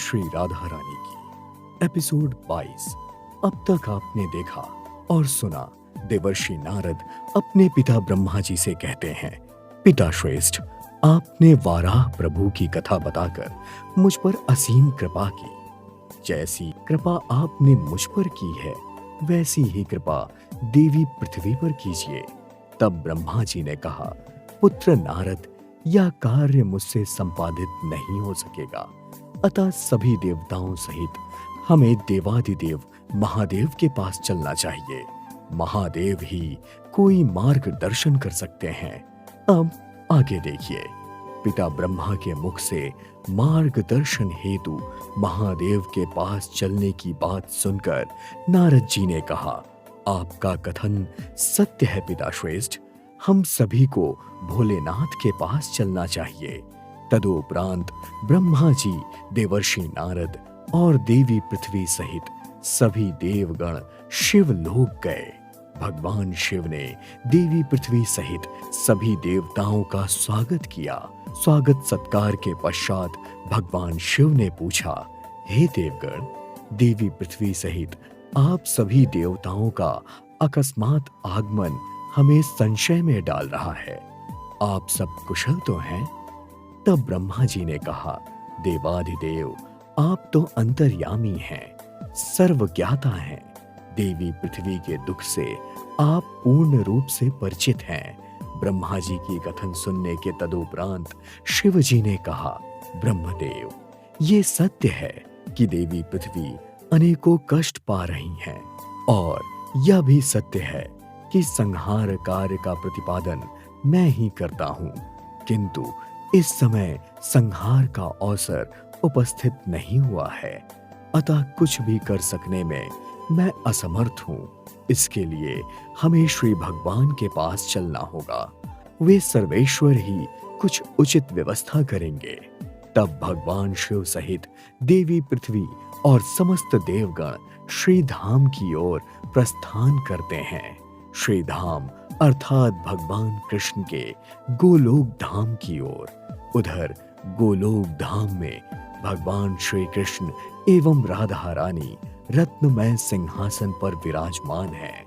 श्री राधा रानी की एपिसोड 22। अब तक आपने देखा और सुना देवर्षि नारद अपने पिता ब्रह्मा जी से कहते हैं, पिता श्रेष्ठ, आपने वाराह प्रभु की कथा बताकर मुझ पर असीम कृपा की। जैसी कृपा आपने मुझ पर की है वैसी ही कृपा देवी पृथ्वी पर कीजिए। तब ब्रह्मा जी ने कहा, पुत्र नारद, यह कार्य मुझसे संपादित नहीं हो सकेगा, अतः सभी देवताओं सहित हमें देवादिदेव महादेव के पास चलना चाहिए। महादेव ही कोई मार्गदर्शन कर सकते हैं। अब आगे देखिए। पिता ब्रह्मा के मुख से मार्गदर्शन हेतु महादेव के पास चलने की बात सुनकर नारद जी ने कहा, आपका कथन सत्य है पिता श्रेष्ठ, हम सभी को भोलेनाथ के पास चलना चाहिए। तदुपरांत ब्रह्मा जी, देवर्षि नारद और देवी पृथ्वी सहित सभी देवगण शिवलोक गए। भगवान शिव ने देवी पृथ्वी सहित सभी देवताओं का स्वागत किया। स्वागत सत्कार के पश्चात भगवान शिव ने पूछा, हे देवगण, देवी पृथ्वी सहित आप सभी देवताओं का अकस्मात आगमन हमें संशय में डाल रहा है। आप सब कुशल तो हैं? तब ब्रह्मा जी ने कहा, देवाधिदेव, आप तो अंतर्यामी हैं, सर्वज्ञाता हैं। देवी पृथ्वी के दुख से आप पूर्ण रूप से परिचित हैं। ब्रह्मा जी की कथन सुनने के तदुपरांत शिव जी ने कहा, ब्रह्मदेव, ये सत्य है कि देवी पृथ्वी अनेकों कष्ट पा रही हैं, और यह भी सत्य है कि संहार कार्य का प्रतिपादन मैं ही करता हूं, किंतु इस समय संहार का अवसर उपस्थित नहीं हुआ है, अतः कुछ भी कर सकने में मैं असमर्थ हूं। इसके लिए हमें श्री भगवान के पास चलना होगा। वे सर्वेश्वर ही कुछ उचित व्यवस्था करेंगे। तब भगवान शिव सहित देवी पृथ्वी और समस्त देवगण श्रीधाम की ओर प्रस्थान करते हैं। श्रीधाम अर्थात भगवान कृष्ण के गोलोक धाम की ओर। उधर गोलोक धाम में भगवान श्री कृष्ण एवं राधा रानी रत्नमय सिंहासन पर विराजमान हैं।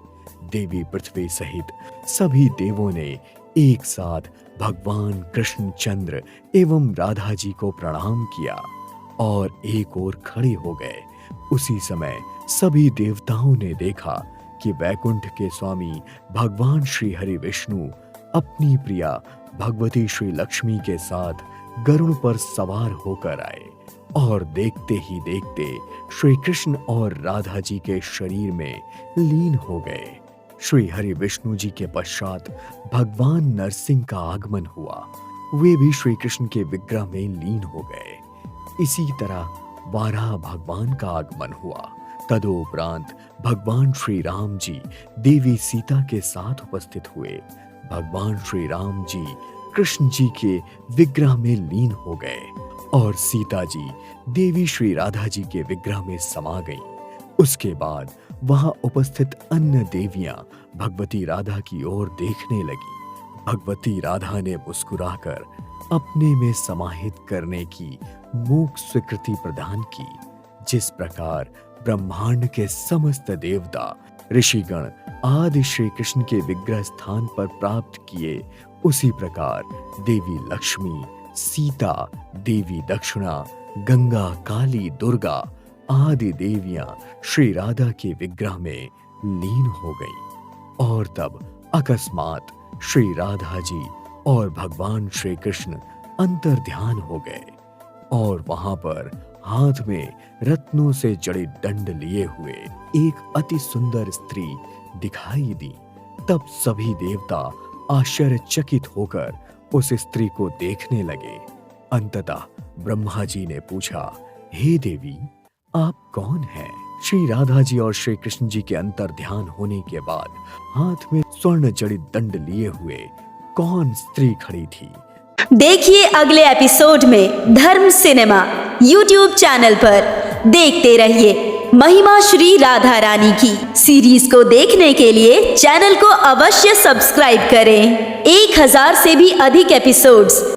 देवी पृथ्वी सहित सभी देवों ने एक साथ भगवान कृष्ण चंद्र एवं राधा जी को प्रणाम किया और एक ओर खड़े हो गए। उसी समय सभी देवताओं ने देखा कि वैकुंठ के स्वामी भगवान श्री हरि विष्णु अपनी प्रिया भगवती श्री लक्ष्मी के साथ गरुड़ पर सवार होकर आए, और देखते ही देखते श्री कृष्ण और राधा जी के शरीर में लीन हो गए। श्री हरि विष्णु जी के पश्चात भगवान नरसिंह का आगमन हुआ। वे भी श्री कृष्ण के विग्रह में लीन हो गए। इसी तरह वाराह भगवान का आगमन हुआ। तदुपरांत भगवान श्री राम जी देवी सीता के साथ उपस्थित हुए। भगवान श्री राम जी कृष्ण जी के विग्रह में लीन हो गए और सीता जी देवी श्री राधा जी के विग्रह में समा गईं। उसके बाद वहां उपस्थित अन्य देवियां भगवती राधा की ओर देखने लगी। भगवती राधा ने मुस्कुराकर अपने में समाहित करने की मूक स्वीकृति प्रदान की। जिस प्रकार ब्रह्मांड के समस्त देवता ऋषिगण आदि श्री कृष्ण के विग्रह स्थान पर प्राप्त किए, उसी प्रकार देवी लक्ष्मी, सीता, देवी दक्षिणा, गंगा, काली, दुर्गा आदि देवियां श्री राधा के विग्रह में लीन हो गईं। और तब अकस्मात श्री राधा जी और भगवान श्री कृष्ण अंतर्ध्यान हो गए, और वहां पर हाथ में रत्नों से जड़े दंड लिए हुए एक अति सुंदर स्त्री दिखाई दी। तब सभी देवता आश्चर्यचकित होकर उस स्त्री को देखने लगे। अंततः ब्रह्मा जी ने पूछा, हे देवी, आप कौन हैं? श्री राधा जी और श्री कृष्ण जी के अंतर्ध्यान होने के बाद हाथ में स्वर्ण जड़ित दंड लिए हुए कौन स्त्री खड़ी थी? देखिए अगले एपिसोड में धर्म सिनेमा YouTube चैनल पर। देखते रहिए महिमा श्री राधा रानी की सीरीज को देखने के लिए चैनल को अवश्य सब्सक्राइब करें। 1000 से भी अधिक एपिसोड्स